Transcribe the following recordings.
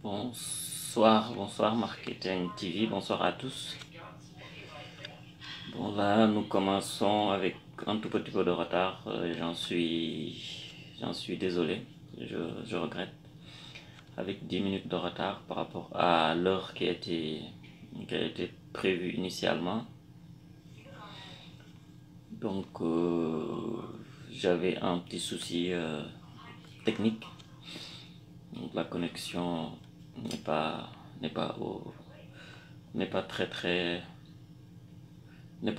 Bonsoir Marketing TV, bonsoir à tous. Bon là, nous commençons avec un tout petit peu de retard, j'en suis désolé, je regrette, avec 10 minutes de retard par rapport à l'heure qui a été prévue initialement. Donc j'avais un petit souci technique, donc la connexion n'est pas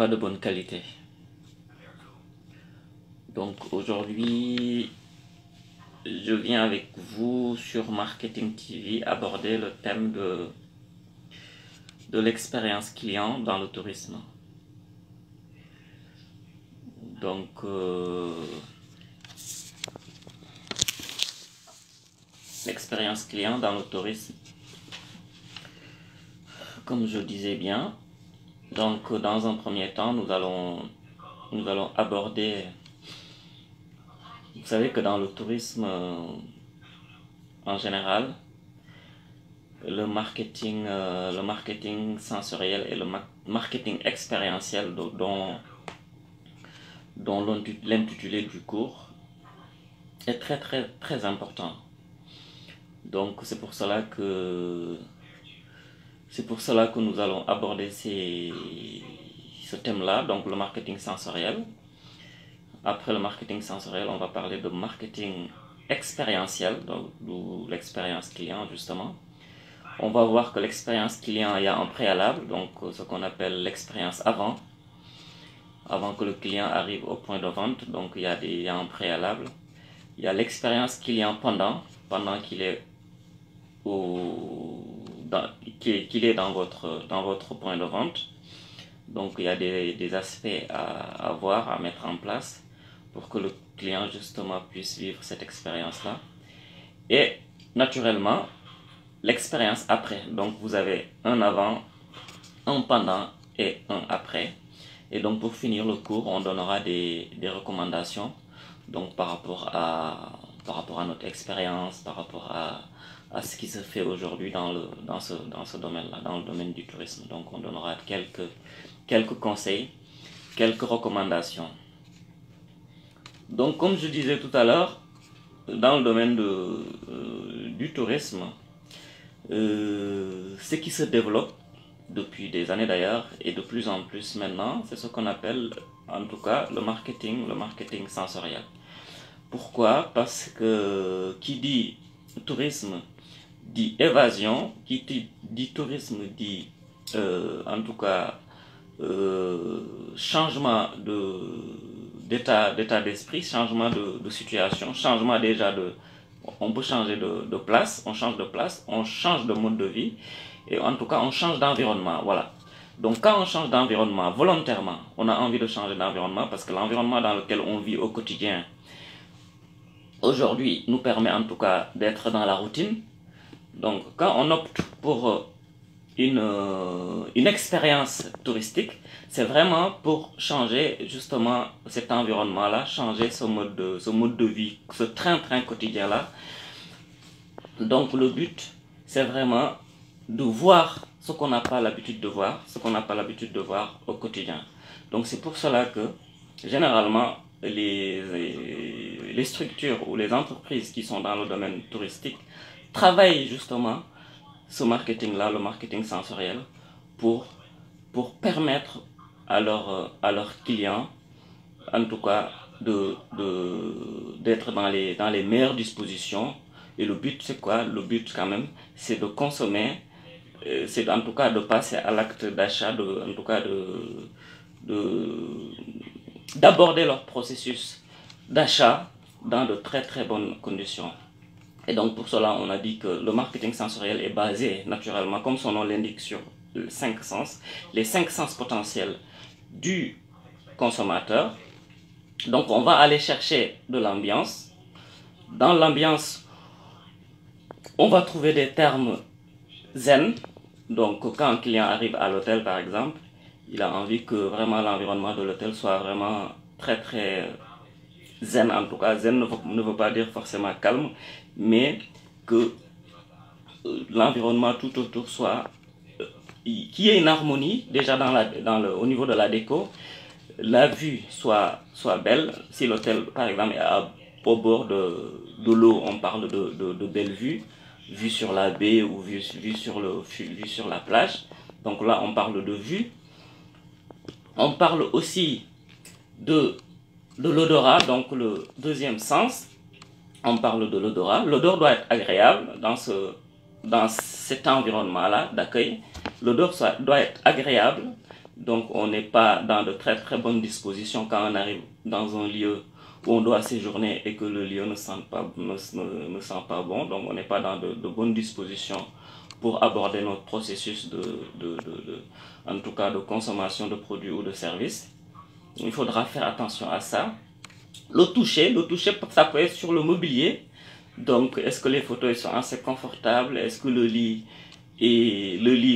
de bonne qualité. Donc aujourd'hui, je viens avec vous sur Marketing TV aborder le thème de l'expérience client dans le tourisme. Donc l'expérience client dans le tourisme, comme je disais bien. Donc dans un premier temps, nous allons aborder, vous savez que dans le tourisme en général, le marketing sensoriel et le marketing expérientiel dont l'intitulé du cours est très important. Donc c'est pour cela que nous allons aborder ce thème-là, donc le marketing sensoriel. Après le marketing sensoriel, on va parler de marketing expérientiel, donc l'expérience client justement. On va voir que l'expérience client, il y a un préalable, donc ce qu'on appelle l'expérience avant que le client arrive au point de vente, donc il y a un préalable. Il y a l'expérience client pendant qu'il est dans votre point de vente. Donc il y a des aspects à voir, à mettre en place pour que le client justement puisse vivre cette expérience-là. Et naturellement, l'expérience après. Donc vous avez un avant, un pendant et un après. Et donc pour finir le cours, on donnera des recommandations donc par rapport à notre expérience, par rapport à ce qui se fait aujourd'hui dans ce domaine-là, dans le domaine du tourisme. Donc on donnera quelques conseils, quelques recommandations. Donc comme je disais tout à l'heure, dans le domaine du tourisme, ce qui se développe depuis des années d'ailleurs, et de plus en plus maintenant, c'est ce qu'on appelle en tout cas le marketing sensoriel. Pourquoi? Parce que qui dit tourisme dit évasion, qui dit tourisme dit en tout cas changement d'état d'esprit, changement de situation, changement déjà on peut changer de place, on change de place, on change de mode de vie, et en tout cas on change d'environnement, voilà. Donc quand on change d'environnement volontairement, on a envie de changer d'environnement parce que l'environnement dans lequel on vit au quotidien aujourd'hui nous permet en tout cas d'être dans la routine. Donc quand on opte pour une expérience touristique, c'est vraiment pour changer justement cet environnement-là, changer ce mode de vie, ce train-train quotidien-là. Donc le but, c'est vraiment de voir ce qu'on n'a pas l'habitude de voir, au quotidien. Donc c'est pour cela que généralement les structures ou les entreprises qui sont dans le domaine touristique travaillent justement ce marketing-là, le marketing sensoriel, pour permettre à leurs clients, en tout cas, d'être dans les meilleures dispositions. Et le but, c'est quoi? Le but, quand même, c'est de consommer, c'est en tout cas de passer à l'acte d'achat, en tout cas d'aborder leur processus d'achat dans de très bonnes conditions. Et donc pour cela, on a dit que le marketing sensoriel est basé naturellement, comme son nom l'indique, sur les 5 sens potentiels du consommateur. Donc on va aller chercher de l'ambiance. Dans l'ambiance, on va trouver des termes zen. Donc quand un client arrive à l'hôtel par exemple, il a envie que vraiment l'environnement de l'hôtel soit vraiment très zen. En tout cas, zen ne veut pas dire forcément calme, mais que l'environnement tout autour soit, qu'il y ait une harmonie déjà au niveau de la déco, la vue soit belle. Si l'hôtel par exemple est au bord de l'eau, on parle de belle vue sur la baie ou vue sur la plage. Donc là on parle de vue. On parle aussi de l'odorat, donc le deuxième sens. On parle de l'odorat. L'odeur doit être agréable dans cet environnement-là d'accueil. L'odeur doit être agréable. Donc on n'est pas dans de très très bonnes dispositions quand on arrive dans un lieu où on doit séjourner et que le lieu ne sent pas bon. Donc on n'est pas dans de bonnes dispositions pour aborder notre processus en tout cas de consommation de produits ou de services. Il faudra faire attention à ça. Le toucher, ça peut être sur le mobilier. Donc, est-ce que les fauteuils sont assez confortables? Est-ce que le lit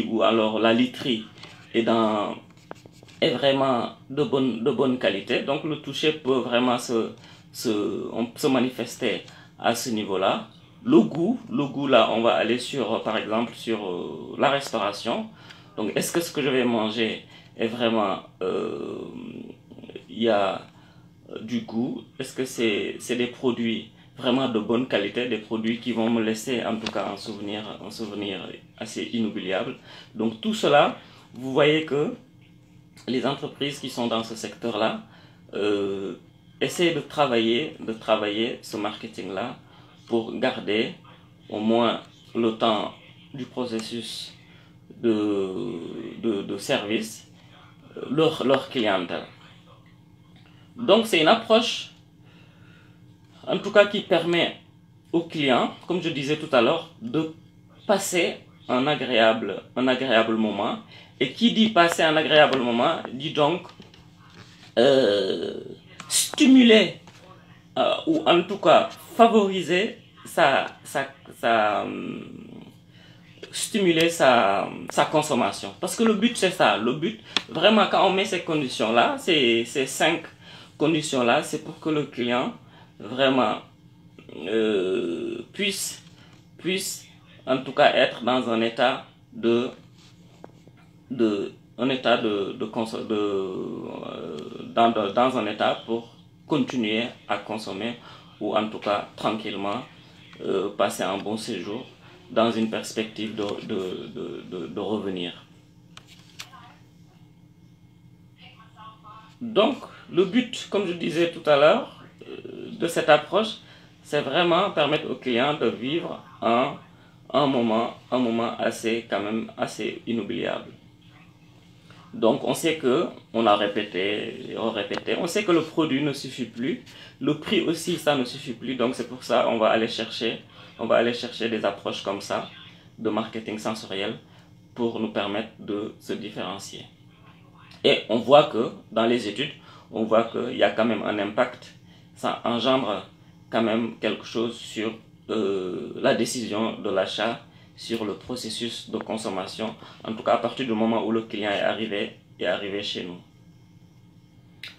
ou alors la literie est vraiment de bonne qualité? Donc, le toucher peut vraiment se manifester à ce niveau-là. Le goût là, on va aller par exemple, sur la restauration. Donc, est-ce que ce que je vais manger est vraiment, il y a du goût? Est-ce que c'est des produits vraiment de bonne qualité, des produits qui vont me laisser en tout cas un souvenir assez inoubliable? Donc tout cela, vous voyez que les entreprises qui sont dans ce secteur-là essaient de travailler ce marketing-là pour garder au moins le temps du processus de service leur clientèle. Donc c'est une approche en tout cas qui permet aux clients, comme je disais tout à l'heure, de passer un agréable moment. Et qui dit passer un agréable moment dit donc stimuler ou en tout cas favoriser stimuler sa consommation. Parce que le but c'est ça, le but vraiment quand on met ces conditions-là, ces 5 conditions-là, c'est pour que le client vraiment puisse en tout cas être dans un état dans un état pour continuer à consommer ou en tout cas tranquillement passer un bon séjour dans une perspective de revenir. Donc le but, comme je disais tout à l'heure, de cette approche, c'est vraiment permettre au client de vivre un moment assez inoubliable. Donc on sait que, on a répété, on sait que le produit ne suffit plus, le prix aussi ça ne suffit plus, donc c'est pour ça on va aller chercher des approches comme ça de marketing sensoriel pour nous permettre de se différencier. Et on voit que dans les études, on voit qu'il y a quand même un impact, ça engendre quand même quelque chose sur la décision de l'achat, sur le processus de consommation, en tout cas à partir du moment où le client est arrivé chez nous.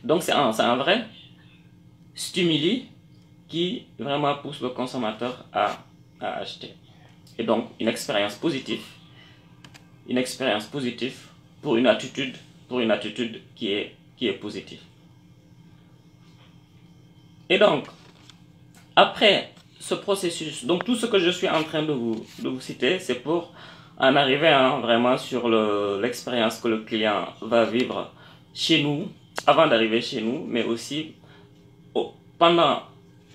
Donc c'est un vrai stimuli qui vraiment pousse le consommateur à acheter. Et donc une expérience positive pour une attitude qui est positive. Et donc après ce processus, donc tout ce que je suis en train de vous citer, c'est pour en arriver vraiment sur l'expérience que le client va vivre chez nous, avant d'arriver chez nous, mais aussi pendant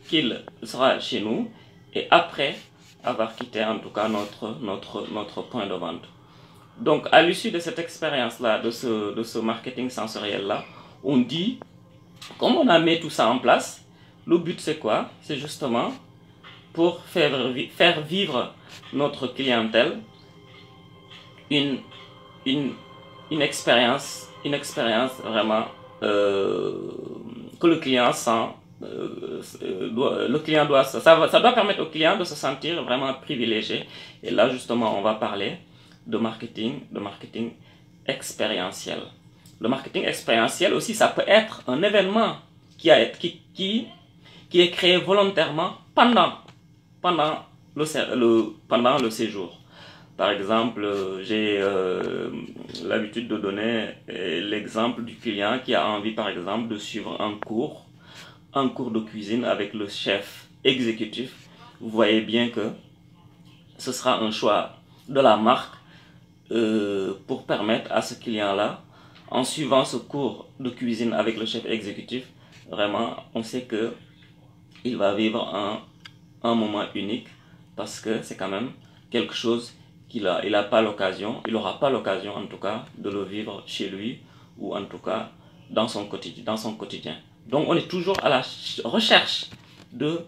qu'il sera chez nous et après avoir quitté en tout cas notre point de vente. Donc à l'issue de cette expérience-là, de ce marketing sensoriel-là, on dit, comme on a mis tout ça en place, le but c'est quoi? C'est justement pour faire vivre notre clientèle une expérience vraiment que le client sent, ça doit permettre au client de se sentir vraiment privilégié. Et là justement on va parler de marketing expérientiel. Le marketing expérientiel aussi, ça peut être un événement qui est créé volontairement pendant le séjour. Par exemple, j'ai l'habitude de donner l'exemple du client qui a envie, par exemple, de suivre un cours de cuisine avec le chef exécutif. Vous voyez bien que ce sera un choix de la marque pour permettre à ce client-là, en suivant ce cours de cuisine avec le chef exécutif, vraiment, on sait que il va vivre un moment unique parce que c'est quand même quelque chose il n'aura pas l'occasion en tout cas de le vivre chez lui ou en tout cas dans son quotidien. Donc on est toujours à la recherche de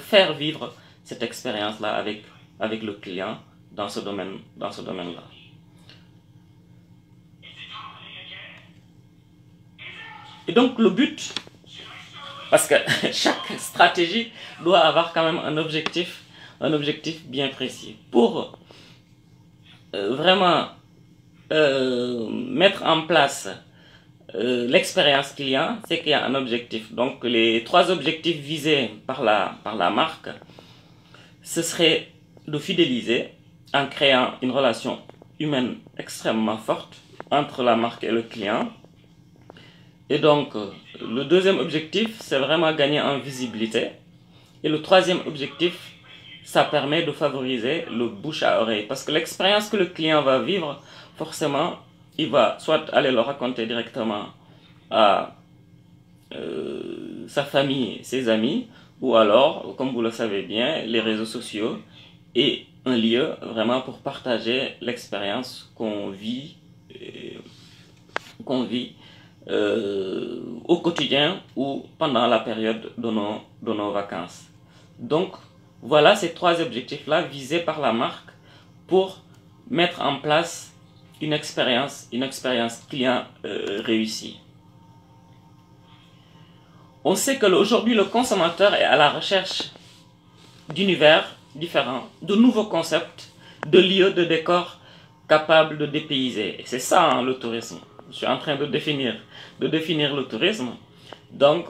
faire vivre cette expérience-là avec le client dans ce domaine-là. Et donc le but, parce que chaque stratégie doit avoir quand même un objectif bien précis. Pour vraiment mettre en place l'expérience client, c'est qu'il y a un objectif. Donc les 3 objectifs visés par la marque, ce serait de fidéliser en créant une relation humaine extrêmement forte entre la marque et le client. Et donc, le 2e objectif, c'est vraiment gagner en visibilité. Et le 3e objectif, ça permet de favoriser le bouche à oreille. Parce que l'expérience que le client va vivre, forcément, il va soit aller le raconter directement à sa famille, ses amis, ou alors, comme vous le savez bien, les réseaux sociaux est un lieu vraiment pour partager l'expérience qu'on vit au quotidien ou pendant la période de nos vacances. Donc, voilà ces 3 objectifs-là visés par la marque pour mettre en place une expérience client réussie. On sait qu'aujourd'hui, le consommateur est à la recherche d'univers différents, de nouveaux concepts, de lieux, de décors capables de dépayser. Et c'est ça, hein, le tourisme. Je suis en train de définir le tourisme. Donc,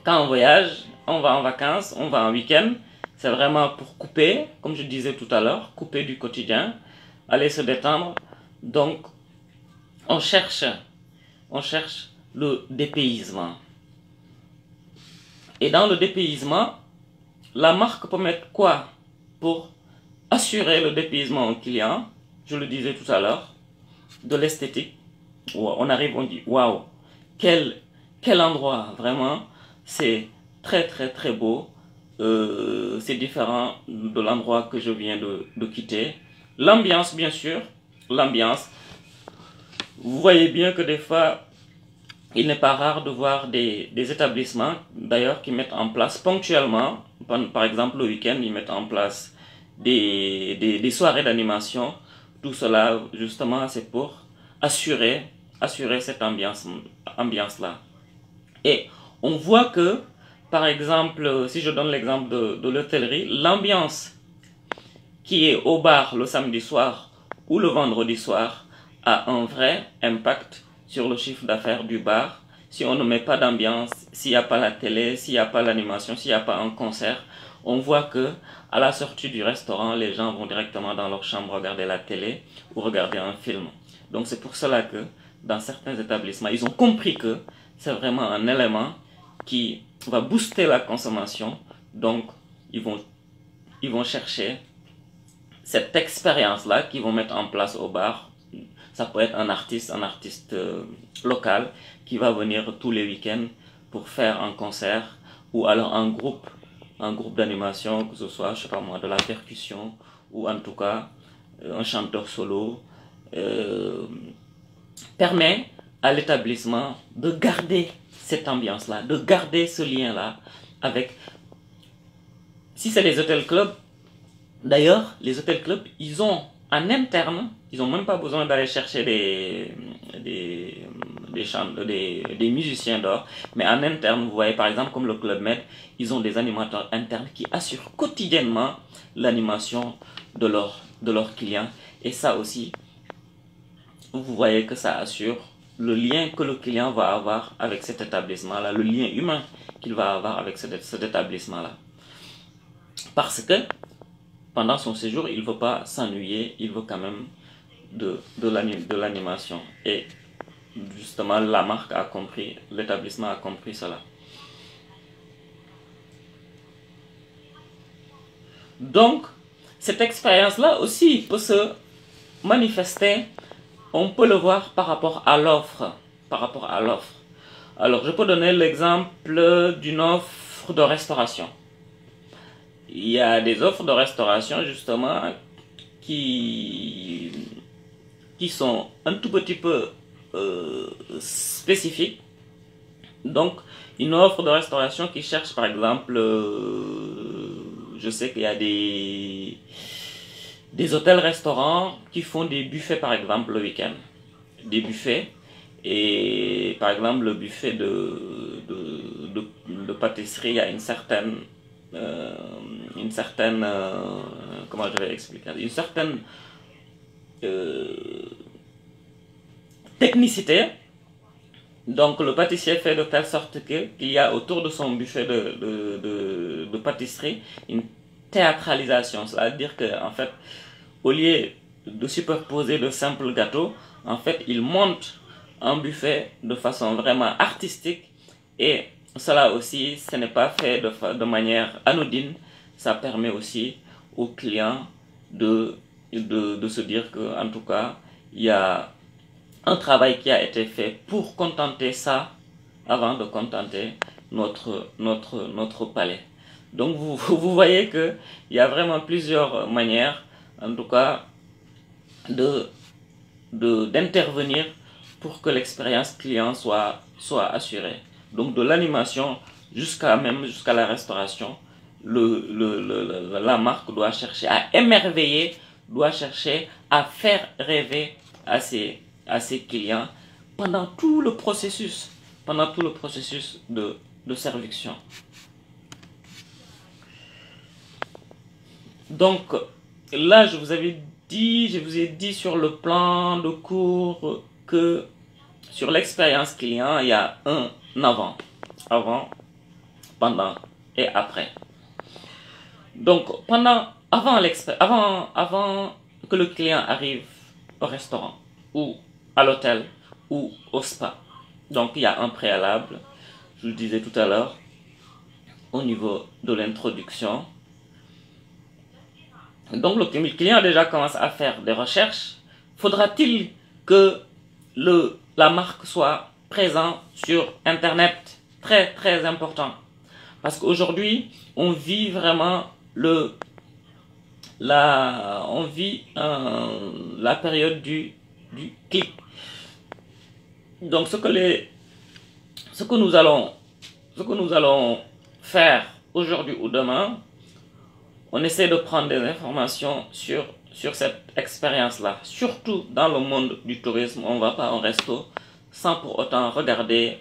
quand on voyage, on va en vacances, on va en week-end, c'est vraiment pour couper, comme je disais tout à l'heure, couper du quotidien, aller se détendre. Donc, on cherche le dépaysement. Et dans le dépaysement, la marque peut mettre quoi pour assurer le dépaysement au client? Je le disais tout à l'heure, de l'esthétique. On arrive, on dit waouh, quel endroit, vraiment, c'est très très très beau, c'est différent de l'endroit que je viens de quitter. L'ambiance, bien sûr, l'ambiance. Vous voyez bien que des fois, il n'est pas rare de voir des établissements, d'ailleurs, qui mettent en place ponctuellement, par exemple le week-end, ils mettent en place des soirées d'animation. Tout cela, justement, c'est pour assurer cette ambiance-là. Et on voit que, par exemple, si je donne l'exemple de l'hôtellerie, l'ambiance qui est au bar le samedi soir ou le vendredi soir a un vrai impact sur le chiffre d'affaires du bar. Si on ne met pas d'ambiance, s'il n'y a pas la télé, s'il n'y a pas l'animation, s'il n'y a pas un concert, on voit que à la sortie du restaurant, les gens vont directement dans leur chambre regarder la télé ou regarder un film. Donc c'est pour cela que dans certains établissements, ils ont compris que c'est vraiment un élément qui va booster la consommation. Donc ils vont chercher cette expérience-là qu'ils vont mettre en place au bar. Ça peut être un artiste local qui va venir tous les week-ends pour faire un concert ou alors un groupe d'animation, que ce soit, je sais pas moi, de la percussion ou en tout cas un chanteur solo, permet à l'établissement de garder cette ambiance-là, de garder ce lien-là avec... Si c'est les hôtels-clubs, d'ailleurs, les hôtels-clubs, ils ont en interne, ils n'ont même pas besoin d'aller chercher des musiciens dehors, mais en interne, vous voyez par exemple comme le Club Med, ils ont des animateurs internes qui assurent quotidiennement l'animation de leurs clients. Et ça aussi, vous voyez que ça assure le lien que le client va avoir avec cet établissement-là, le lien humain qu'il va avoir avec cet établissement-là. Parce que pendant son séjour, il ne veut pas s'ennuyer, il veut quand même de l'animation. Et justement, la marque a compris, l'établissement a compris cela. Donc, cette expérience-là aussi peut se manifester, on peut le voir par rapport à l'offre. Alors, je peux donner l'exemple d'une offre de restauration. Il y a des offres de restauration, justement, qui sont un tout petit peu spécifiques. Donc, une offre de restauration qui cherche, par exemple, je sais qu'il y a des hôtels-restaurants qui font des buffets, par exemple, le week-end. Des buffets. Et par exemple, le buffet de pâtisserie, il y a une certaine comment je vais expliquer, une certaine technicité. Donc le pâtissier fait de telle sorte qu'il y a autour de son buffet de pâtisserie une théâtralisation. C'est-à-dire qu'en fait, au lieu de superposer de simples gâteaux, en fait, il monte un buffet de façon vraiment artistique, et cela aussi, ce n'est pas fait de manière anodine. Ça permet aussi aux clients de se dire que, en tout cas, il y a un travail qui a été fait pour contenter ça avant de contenter notre palais. Donc vous voyez qu'il y a vraiment plusieurs manières, en tout cas, d'intervenir pour que l'expérience client soit assurée. Donc de l'animation jusqu'à la restauration, la marque doit chercher à émerveiller, doit chercher à faire rêver à ses clients pendant tout le processus de serviction. Donc là, je vous ai dit sur le plan de cours que sur l'expérience client, il y a un avant, pendant et après. Donc avant que le client arrive au restaurant ou à l'hôtel ou au spa, donc il y a un préalable, je le disais tout à l'heure, au niveau de l'introduction. Donc le client déjà commence à faire des recherches. Faudra-t-il que la marque soit présente sur Internet? Très très important. Parce qu'aujourd'hui, on vit vraiment la période du clic. Donc ce que nous allons faire aujourd'hui ou demain, on essaie de prendre des informations sur cette expérience-là. Surtout dans le monde du tourisme, on ne va pas en resto sans pour autant regarder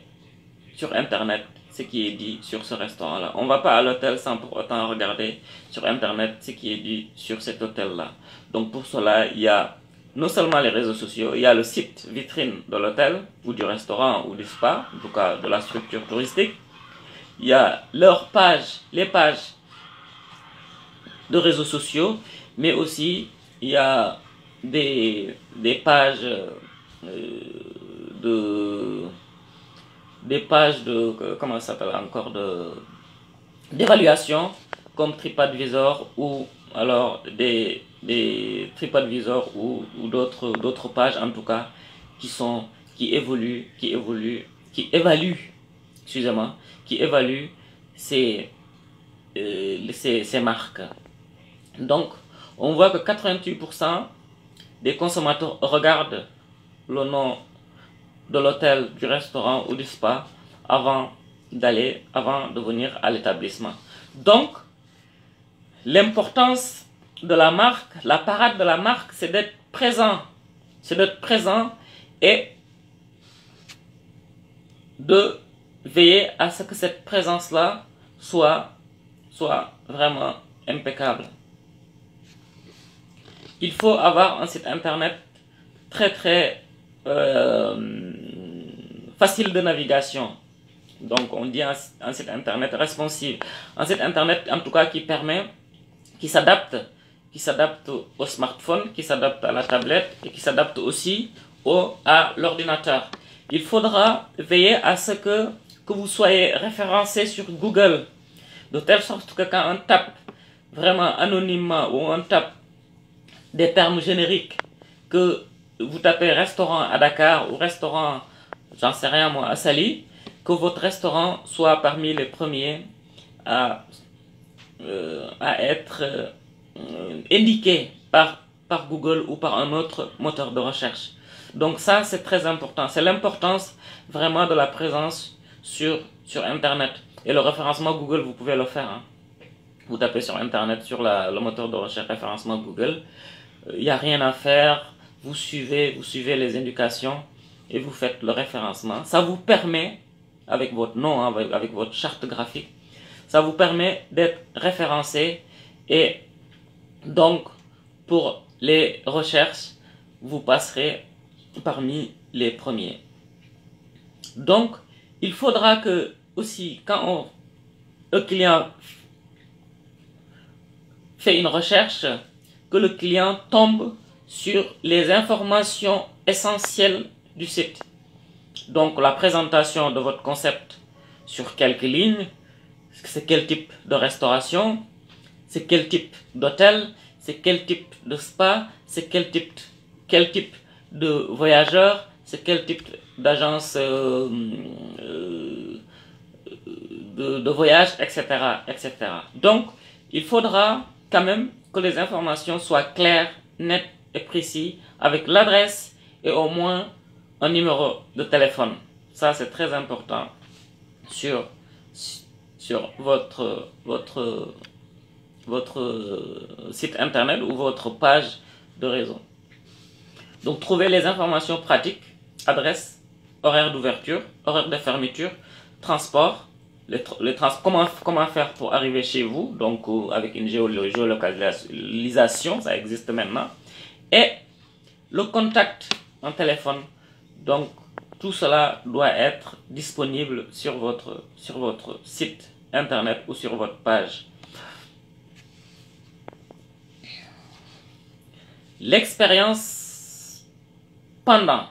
sur Internet ce qui est dit sur ce restaurant-là. On ne va pas à l'hôtel sans pour autant regarder sur Internet ce qui est dit sur cet hôtel-là. Donc pour cela, il y a non seulement les réseaux sociaux, il y a le site vitrine de l'hôtel ou du restaurant ou du spa, en tout cas de la structure touristique. Il y a les pages de réseaux sociaux, mais aussi il y a des pages comment ça s'appelle encore, d'évaluation comme TripAdvisor, ou alors des TripAdvisor ou d'autres pages en tout cas qui évaluent ces marques. Donc on voit que 88% des consommateurs regardent le nom de l'hôtel, du restaurant ou du spa avant de venir à l'établissement. Donc l'importance de la marque, la parade de la marque, c'est d'être présent. Et de veiller à ce que cette présence-là soit vraiment impeccable. Il faut avoir un site internet très très facile de navigation. Donc on dit un site internet responsive. Un site internet en tout cas qui s'adapte qui s'adapte au smartphone, qui s'adapte à la tablette et qui s'adapte aussi à l'ordinateur. Il faudra veiller à ce que vous soyez référencé sur Google, de telle sorte que quand on tape vraiment anonymement ou on tape des termes génériques, que vous tapez restaurant à Dakar ou restaurant, j'en sais rien moi, à Saly, que votre restaurant soit parmi les premiers à être indiqué par Google ou par un autre moteur de recherche. Donc ça, c'est très important. C'est l'importance vraiment de la présence sur Internet. Et le référencement Google, vous pouvez le faire. Hein. Vous tapez sur Internet, sur le moteur de recherche référencement Google. Il n'y a rien à faire. Vous suivez les indications et vous faites le référencement. Ça vous permet, avec votre nom, hein, avec votre charte graphique, ça vous permet d'être référencé et donc pour les recherches, vous passerez parmi les premiers. Donc, il faudra que aussi, quand le client fait une recherche, que le client tombe sur les informations essentielles du site. Donc, la présentation de votre concept sur quelques lignes, c'est quel type de restauration, c'est quel type d'hôtel, c'est quel type de spa, c'est quel type de voyageurs, c'est quel type d'agence de voyage, etc., etc. Donc, il faudra quand même que les informations soient claires, nettes et précises, avec l'adresse et au moins un numéro de téléphone. Ça, c'est très important sur votre site internet ou votre page de réseau. Donc, trouvez les informations pratiques, adresse, horaire d'ouverture, horaire de fermeture, transport, comment faire pour arriver chez vous, donc avec une géolocalisation, ça existe maintenant, et le contact en téléphone. Donc, tout cela doit être disponible sur votre site internet ou sur votre page. L'expérience pendant.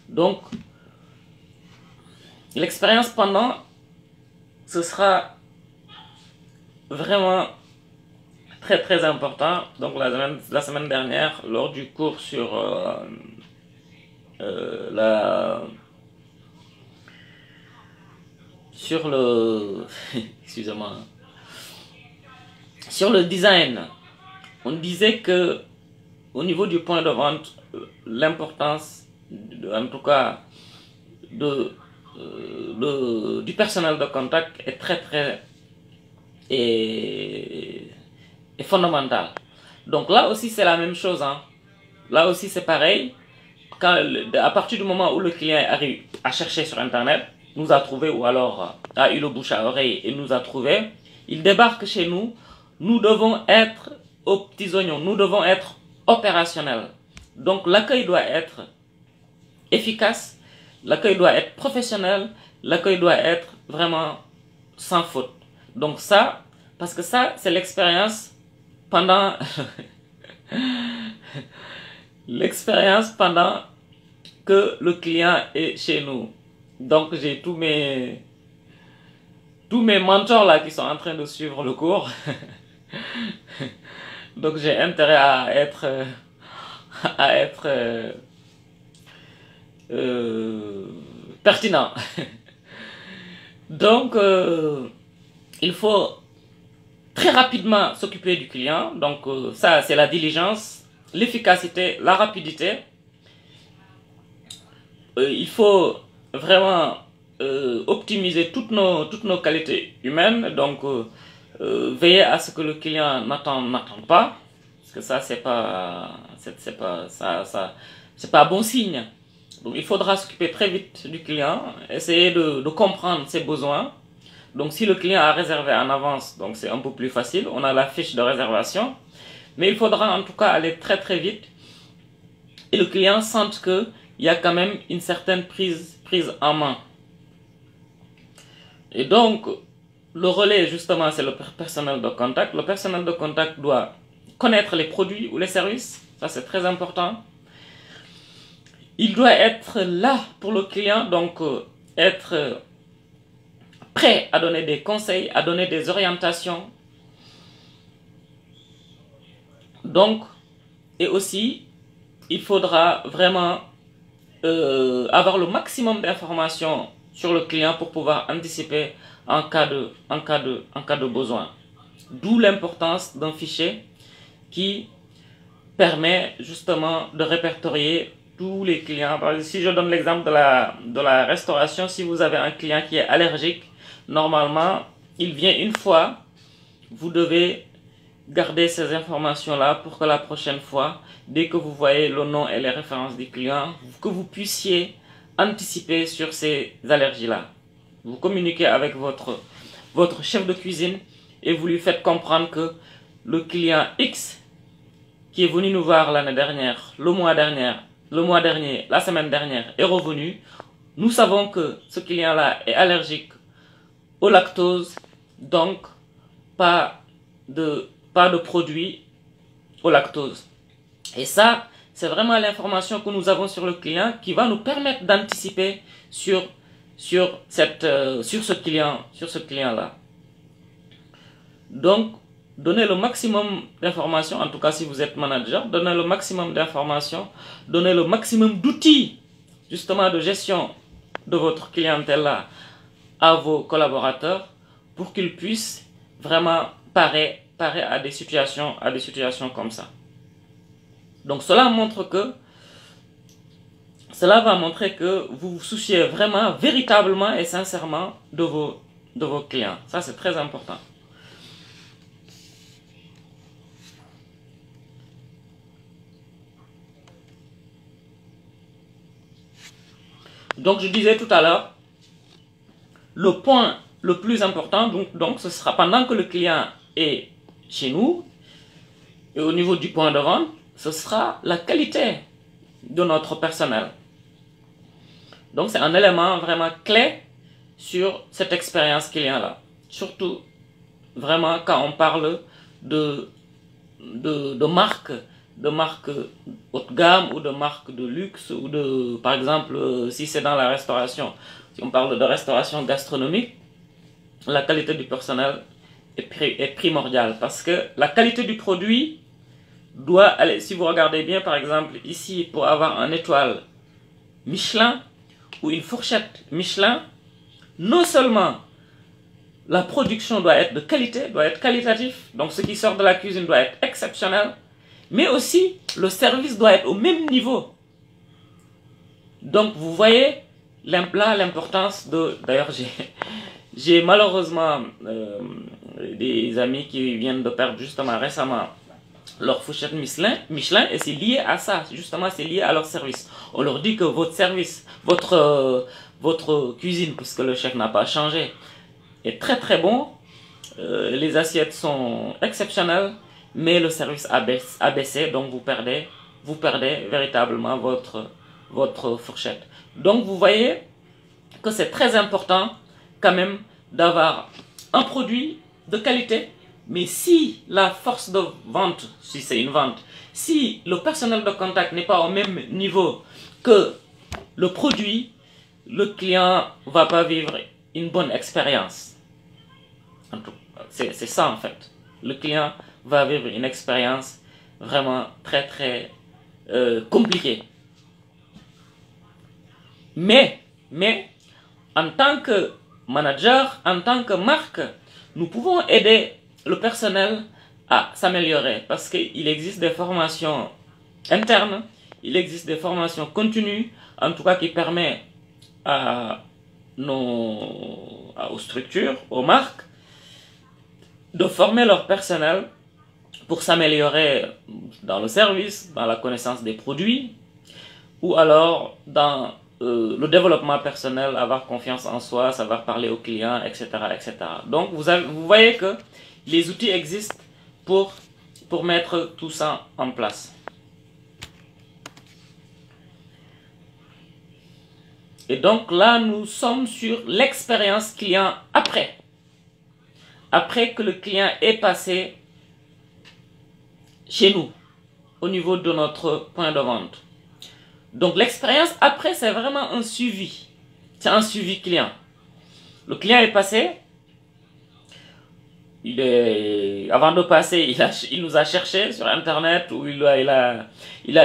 Donc, l'expérience pendant, ce sera vraiment très très important. Donc, la semaine dernière, lors du cours sur excusez-moi, sur le design, on disait que au niveau du point de vente, l'importance, en tout cas, du personnel de contact est très fondamentale. Donc là aussi, c'est la même chose. Hein. Là aussi, c'est pareil. À partir du moment où le client arrive à chercher sur Internet, nous a trouvé ou alors a eu le bouche à oreille et nous a trouvé, il débarque chez nous, nous devons être aux petits oignons, nous devons être opérationnels. Donc l'accueil doit être efficace, l'accueil doit être professionnel, l'accueil doit être vraiment sans faute. Donc ça, parce que ça, c'est l'expérience pendant l'expérience pendant que le client est chez nous. Donc j'ai tous mes mentors là qui sont en train de suivre le cours. Donc j'ai intérêt à être pertinent. Donc il faut très rapidement s'occuper du client. Donc ça c'est la diligence, l'efficacité, la rapidité. Il faut vraiment optimiser toutes nos qualités humaines. Donc veiller à ce que le client n'attend pas, parce que ça c'est pas bon signe. Donc il faudra s'occuper très vite du client, essayer de comprendre ses besoins. Donc si le client a réservé en avance, donc c'est un peu plus facile, on a la fiche de réservation, mais il faudra en tout cas aller très vite et le client sente que il y a quand même une certaine prise en main. Et donc le relais, justement, c'est le personnel de contact. Le personnel de contact doit connaître les produits ou les services. Ça, c'est très important. Il doit être là pour le client, donc être prêt à donner des conseils, à donner des orientations. Donc, et aussi, il faudra vraiment avoir le maximum d'informations sur le client pour pouvoir anticiper en cas de besoin. D'où l'importance d'un fichier qui permet justement de répertorier tous les clients. Si je donne l'exemple de la restauration, si vous avez un client qui est allergique, normalement, il vient une fois, vous devez garder ces informations-là pour que la prochaine fois, dès que vous voyez le nom et les références du client, que vous puissiez anticiper sur ces allergies-là. Vous communiquez avec votre chef de cuisine et vous lui faites comprendre que le client X qui est venu nous voir l'année dernière, le mois dernier, la semaine dernière, est revenu. Nous savons que ce client-là est allergique au lactose, donc pas de produits au lactose. Et ça, c'est vraiment l'information que nous avons sur le client qui va nous permettre d'anticiper sur ce client-là. Donc, donnez le maximum d'informations, en tout cas si vous êtes manager, donnez le maximum d'informations, donnez le maximum d'outils, justement de gestion de votre clientèle-là à vos collaborateurs pour qu'ils puissent vraiment parer à des situations comme ça. Donc cela va montrer que vous vous souciez vraiment, véritablement et sincèrement de vos clients. Ça, c'est très important. Donc, je disais tout à l'heure, le point le plus important, donc ce sera pendant que le client est chez nous, et au niveau du point de vente, ce sera la qualité de notre personnel. Donc, c'est un élément vraiment clé sur cette expérience client-là. Surtout, vraiment, quand on parle de marques haut de gamme ou de marques de luxe ou de, par exemple, si c'est dans la restauration, si on parle de restauration gastronomique, la qualité du personnel est primordiale parce que la qualité du produit doit aller, si vous regardez bien par exemple ici pour avoir une étoile Michelin ou une fourchette Michelin, non seulement la production doit être de qualité, doit être qualitatif, donc ce qui sort de la cuisine doit être exceptionnel, mais aussi le service doit être au même niveau. Donc vous voyez là l'importance de... D'ailleurs j'ai malheureusement des amis qui viennent de perdre justement récemment leur fourchette Michelin et c'est lié à ça, justement c'est lié à leur service. On leur dit que votre service, votre cuisine, puisque le chef n'a pas changé, est très très bon, les assiettes sont exceptionnelles, mais le service a baissé, donc vous perdez véritablement votre fourchette. Donc vous voyez que c'est très important quand même d'avoir un produit de qualité, mais si la force de vente, si c'est une vente, si le personnel de contact n'est pas au même niveau que le produit, le client ne va pas vivre une bonne expérience. C'est ça en fait. Le client va vivre une expérience vraiment très très compliquée. Mais en tant que manager, en tant que marque, nous pouvons aider le personnel à s'améliorer parce qu'il existe des formations internes, il existe des formations continues, en tout cas qui permettent aux structures, aux marques, de former leur personnel pour s'améliorer dans le service, dans la connaissance des produits, ou alors dans le développement personnel, avoir confiance en soi, savoir parler aux clients, etc. etc. Donc vous voyez que les outils existent pour mettre tout ça en place. Et donc là, nous sommes sur l'expérience client après. après que le client est passé chez nous, au niveau de notre point de vente. Donc l'expérience après, c'est vraiment un suivi. C'est un suivi client. Le client est passé, avant de passer, il nous a cherché sur Internet, ou il a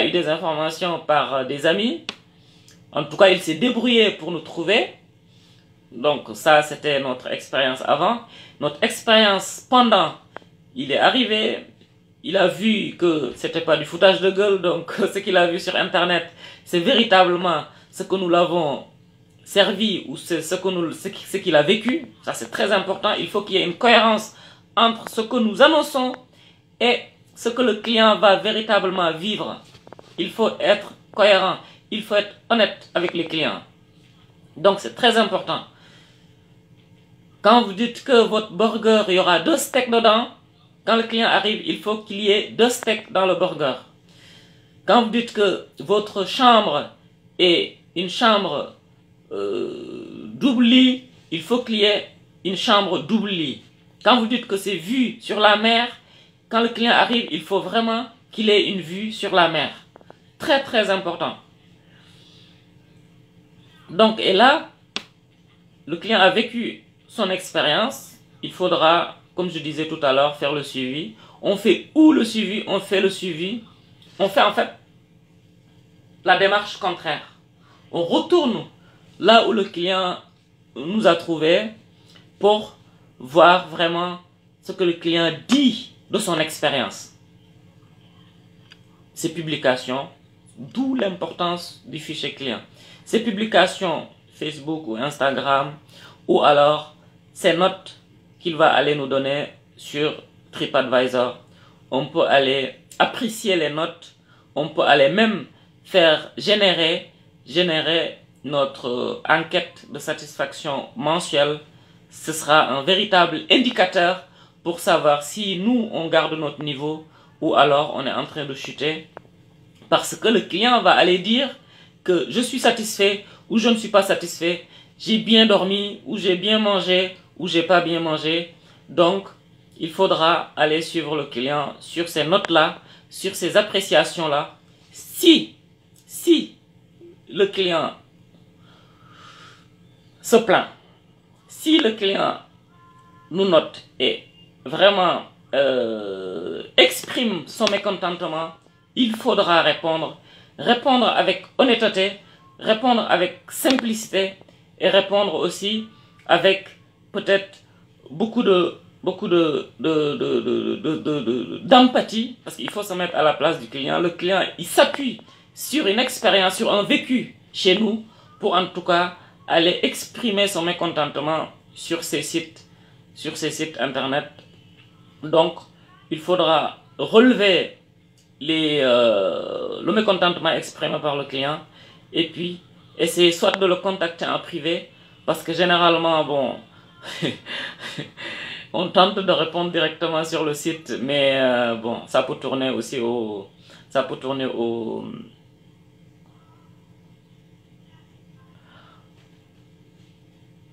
eu des informations par des amis. En tout cas, il s'est débrouillé pour nous trouver. Donc ça, c'était notre expérience avant. Notre expérience pendant, il est arrivé, il a vu que c'était pas du foutage de gueule, donc ce qu'il a vu sur Internet, c'est véritablement ce que nous l'avons servi, ou c'est ce qu'il a vécu. Ça, c'est très important. Il faut qu'il y ait une cohérence entre ce que nous annonçons et ce que le client va véritablement vivre. Il faut être cohérent, il faut être honnête avec les clients. Donc c'est très important. Quand vous dites que votre burger, il y aura 2 steaks dedans, quand le client arrive, il faut qu'il y ait 2 steaks dans le burger. Quand vous dites que votre chambre est une chambre double lit, il faut qu'il y ait une chambre double lit. Quand vous dites que c'est vue sur la mer, quand le client arrive, il faut vraiment qu'il ait une vue sur la mer. Très très important. Donc, et là, le client a vécu son expérience. Il faudra, comme je disais tout à l'heure, faire le suivi. On fait où le suivi? On fait le suivi. On fait en fait la démarche contraire. On retourne là où le client nous a trouvé pour voir vraiment ce que le client dit de son expérience. Ces publications, d'où l'importance du fichier client. Ces publications Facebook ou Instagram, ou alors ces notes qu'il va aller nous donner sur TripAdvisor. On peut aller apprécier les notes, on peut aller même faire générer notre enquête de satisfaction mensuelle. Ce sera un véritable indicateur pour savoir si nous on garde notre niveau ou alors on est en train de chuter, parce que le client va aller dire que je suis satisfait ou je ne suis pas satisfait, j'ai bien dormi ou j'ai bien mangé ou j'ai pas bien mangé. Donc il faudra aller suivre le client sur ces notes là, sur ces appréciations là. Si le client se plaint, si le client nous note et vraiment exprime son mécontentement, il faudra répondre avec honnêteté, répondre avec simplicité et répondre aussi avec peut-être beaucoup d'empathie, parce qu'il faut se mettre à la place du client. Le client, il s'appuie sur une expérience, sur un vécu chez nous, pour en tout cas aller exprimer son mécontentement sur ces sites internet. Donc il faudra relever le mécontentement exprimé par le client et puis essayer soit de le contacter en privé, parce que généralement, bon, on tente de répondre directement sur le site, mais bon, ça peut tourner aussi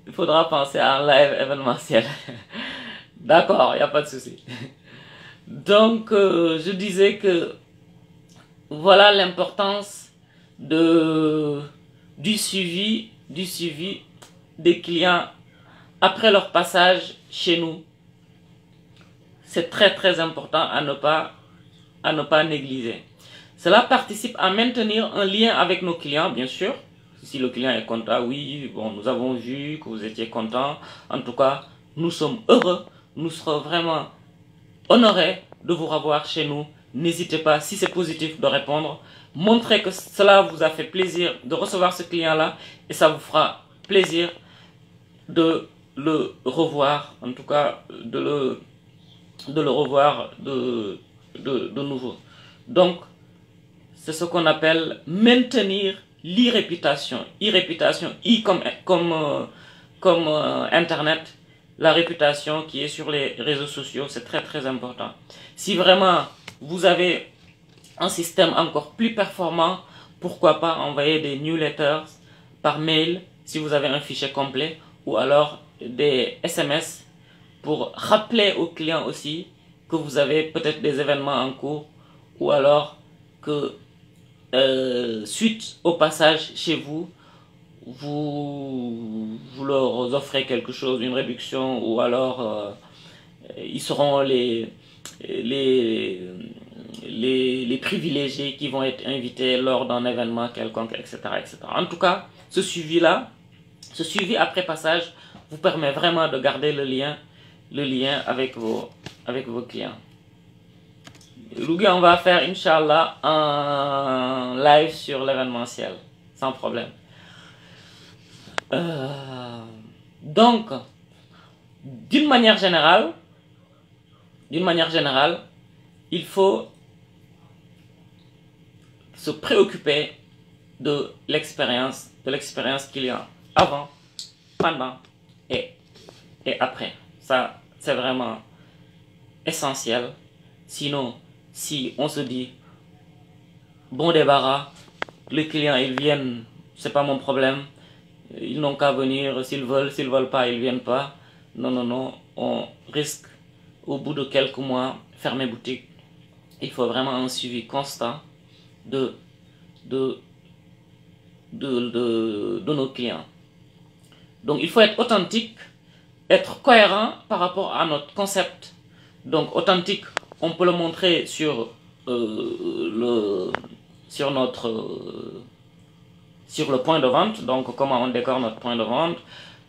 il faudra penser à un live événementiel. D'accord, il n'y a pas de souci. Donc, je disais que voilà l'importance du suivi des clients après leur passage chez nous. C'est très très important à ne pas négliger. Cela participe à maintenir un lien avec nos clients, bien sûr. Si le client est content, oui, bon, nous avons vu que vous étiez content. En tout cas, nous sommes heureux. Nous serons vraiment honorés de vous revoir chez nous. N'hésitez pas, si c'est positif, de répondre. Montrez que cela vous a fait plaisir de recevoir ce client-là et ça vous fera plaisir de le revoir, en tout cas de le revoir de nouveau. Donc, c'est ce qu'on appelle maintenir l'e-réputation. E-réputation, comme Internet, la réputation qui est sur les réseaux sociaux, c'est très très important. Si vraiment vous avez un système encore plus performant, pourquoi pas envoyer des newsletters par mail si vous avez un fichier complet, ou alors des SMS pour rappeler aux clients aussi que vous avez peut-être des événements en cours ou alors que suite au passage chez vous, vous leur offrez quelque chose, une réduction, ou alors ils seront les, les privilégiés qui vont être invités lors d'un événement quelconque, etc., etc. En tout cas, ce suivi-là, ce suivi après passage vous permet vraiment de garder le lien avec vos clients. Louga, on va faire, Inch'Allah, un live sur l'événementiel, sans problème. Donc, d'une manière générale, il faut se préoccuper de l'expérience client avant, pendant et après. Ça, c'est vraiment essentiel. Sinon, si on se dit bon débarras, les clients ils viennent, c'est pas mon problème, ils n'ont qu'à venir s'ils veulent pas, ils viennent pas. Non, non, non, on risque au bout de quelques mois fermer boutique. Il faut vraiment un suivi constant de nos clients. Donc il faut être authentique, être cohérent par rapport à notre concept. Donc authentique, on peut le montrer sur le point de vente. Donc comment on décore notre point de vente,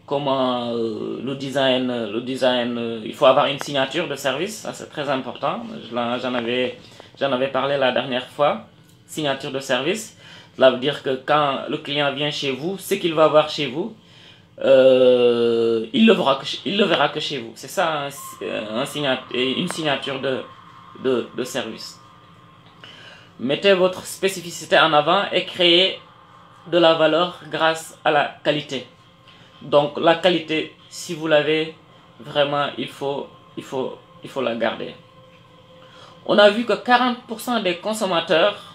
comment le design, il faut avoir une signature de service, ça c'est très important. J'en avais parlé la dernière fois. Signature de service, cela veut dire que quand le client vient chez vous, ce qu'il va voir chez vous, il le verra que chez vous. C'est ça une signature de service. Mettez votre spécificité en avant et créez de la valeur grâce à la qualité. Donc la qualité, si vous l'avez, vraiment il faut la garder. On a vu que 40% des consommateurs,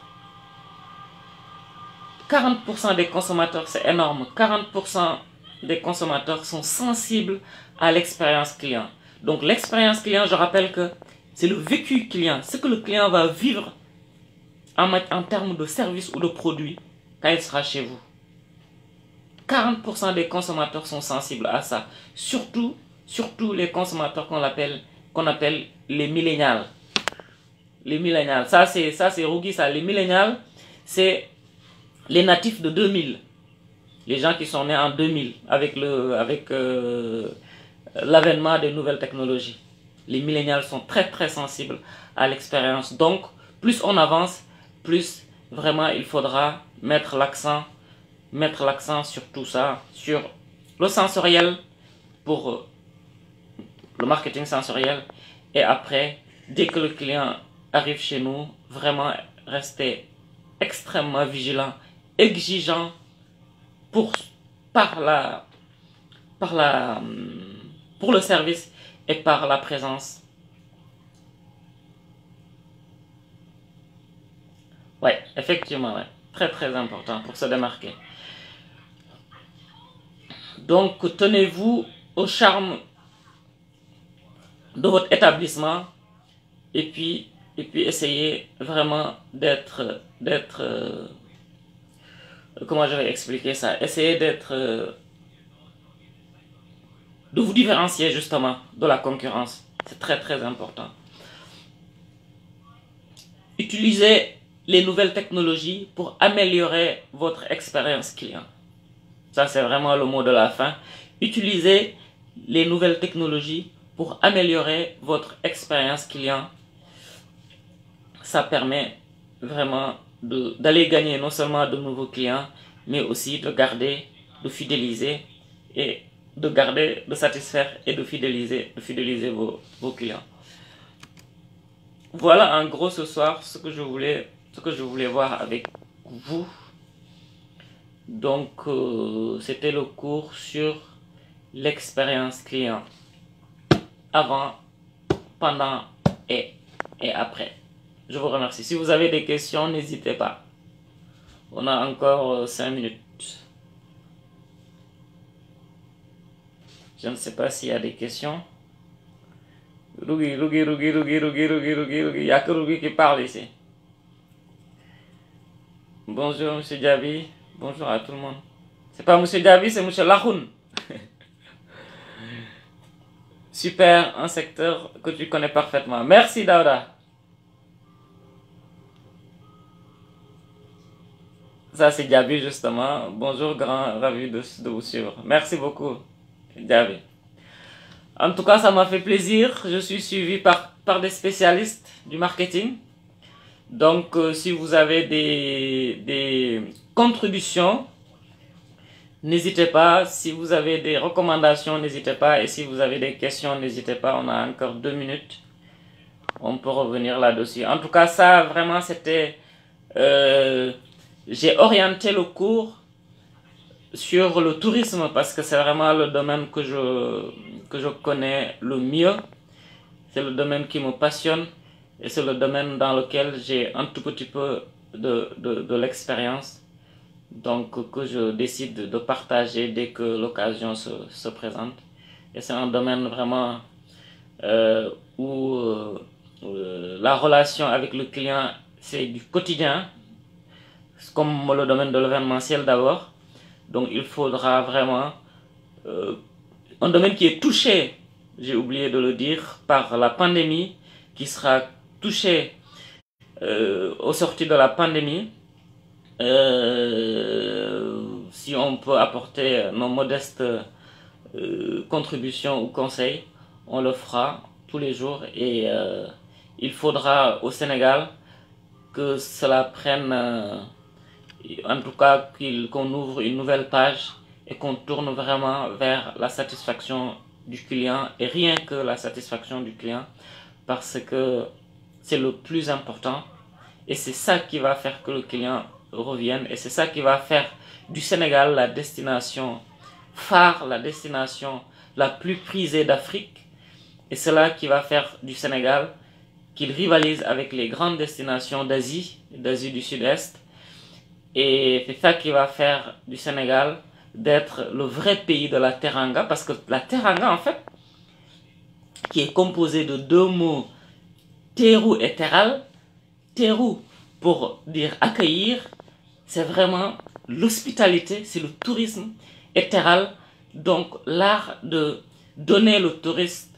c'est énorme, 40% des consommateurs sont sensibles à l'expérience client. Donc l'expérience client, je rappelle que c'est le vécu client, ce que le client va vivre en termes de service ou de produit quand il sera chez vous. 40% des consommateurs sont sensibles à ça. Surtout les consommateurs qu'on appelle les millénials. Les millénials, ça c'est Rougui, ça. Les millénials, c'est les natifs de 2000. Les gens qui sont nés en 2000 avec l'avènement des nouvelles technologies. Les millénials sont très très sensibles à l'expérience. Donc, plus on avance, plus vraiment il faudra mettre l'accent sur tout ça, sur le sensoriel pour le marketing sensoriel. Et après, dès que le client arrive chez nous, vraiment rester extrêmement vigilant, exigeant pour le service et par la présence. Ouais, effectivement, ouais. Très très important pour se démarquer. Donc tenez-vous au charme de votre établissement et puis essayez vraiment d'être comment je vais expliquer ça, essayez de vous différencier justement de la concurrence. C'est très très important. Utilisez les nouvelles technologies pour améliorer votre expérience client. Ça, c'est vraiment le mot de la fin. Utilisez les nouvelles technologies pour améliorer votre expérience client. Ça permet vraiment d'aller gagner non seulement de nouveaux clients, mais aussi de garder, de fidéliser et de satisfaire et de fidéliser vos clients. Voilà en gros ce soir ce que je voulais voir avec vous. Donc c'était le cours sur l'expérience client avant, pendant et après. Je vous remercie. Si vous avez des questions, n'hésitez pas. On a encore 5 minutes. Je ne sais pas s'il y a des questions. Il n'y a que Rougui qui parle ici. Bonjour, monsieur Diaby. Bonjour à tout le monde. C'est pas monsieur Diaby, c'est monsieur Lahoun. Super, un secteur que tu connais parfaitement. Merci, Daouda. Ça, c'est Diaby, justement. Bonjour, grand, ravi de vous suivre. Merci beaucoup, Diaby. En tout cas, ça m'a fait plaisir. Je suis suivi par des spécialistes du marketing. Donc, si vous avez des contributions, n'hésitez pas. Si vous avez des recommandations, n'hésitez pas. Et si vous avez des questions, n'hésitez pas. On a encore 2 minutes. On peut revenir là-dessus. En tout cas, ça, vraiment, c'était... j'ai orienté le cours sur le tourisme parce que c'est vraiment le domaine que je connais le mieux. C'est le domaine qui me passionne et c'est le domaine dans lequel j'ai un tout petit peu de l'expérience. Donc que je décide de partager dès que l'occasion se présente. Et c'est un domaine vraiment où la relation avec le client, c'est du quotidien, comme le domaine de l'événementiel d'abord. Donc il faudra vraiment un domaine qui est touché, j'ai oublié de le dire, par la pandémie, qui sera touché au sortir de la pandémie. Si on peut apporter nos modestes contributions ou conseils, on le fera tous les jours. Et il faudra au Sénégal que cela prenne... en tout cas qu'on ouvre une nouvelle page et qu'on tourne vraiment vers la satisfaction du client et rien que la satisfaction du client parce que c'est le plus important et c'est ça qui va faire que le client revienne et c'est ça qui va faire du Sénégal la destination phare, la destination la plus prisée d'Afrique et c'est là qui va faire du Sénégal qu'il rivalise avec les grandes destinations d'Asie du Sud-Est. Et c'est ça qui va faire du Sénégal d'être le vrai pays de la Teranga. Parce que la Teranga, en fait, qui est composée de 2 mots, Terou et Teral. Terou, pour dire accueillir, c'est vraiment l'hospitalité, c'est le tourisme. Et Teral, donc l'art de donner le touriste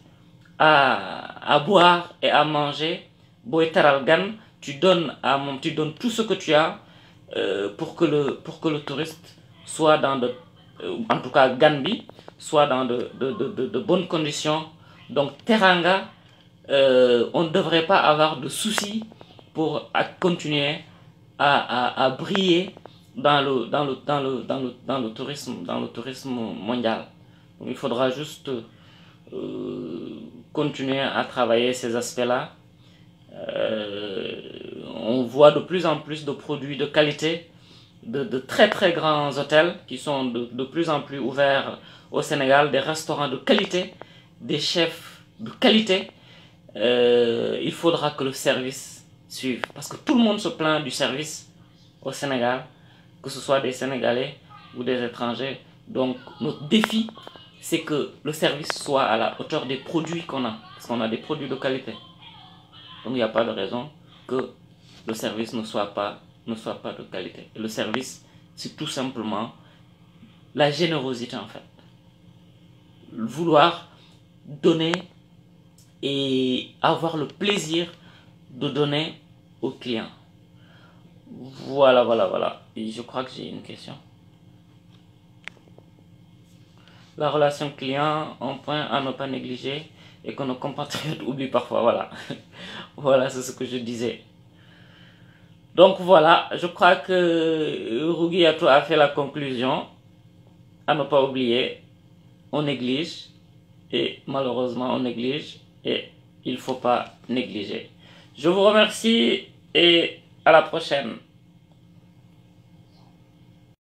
à boire et à manger. Boy Teral Gan, tu donnes tout ce que tu as. Pour que le touriste soit dans en tout cas Gambi, soit dans de bonnes conditions. Donc Teranga, on ne devrait pas avoir de soucis pour continuer à briller dans le tourisme mondial. Donc, il faudra juste continuer à travailler ces aspects-là. On voit de plus en plus de produits de qualité, de très très grands hôtels qui sont de plus en plus ouverts au Sénégal, des restaurants de qualité, des chefs de qualité. Il faudra que le service suive parce que tout le monde se plaint du service au Sénégal, que ce soit des Sénégalais ou des étrangers. Donc notre défi, c'est que le service soit à la hauteur des produits qu'on a, parce qu'on a des produits de qualité. Donc il n'y a pas de raison que le service ne soit pas de qualité. Et le service, c'est tout simplement la générosité en fait. Vouloir donner et avoir le plaisir de donner aux clients. Voilà. Et je crois que j'ai une question. La relation client, un point à ne pas négliger et que nos compatriotes oublient parfois. Voilà. Voilà, c'est ce que je disais. Donc voilà, je crois que Rougiato a fait la conclusion. À ne pas oublier, on néglige et malheureusement on néglige et il ne faut pas négliger. Je vous remercie et à la prochaine.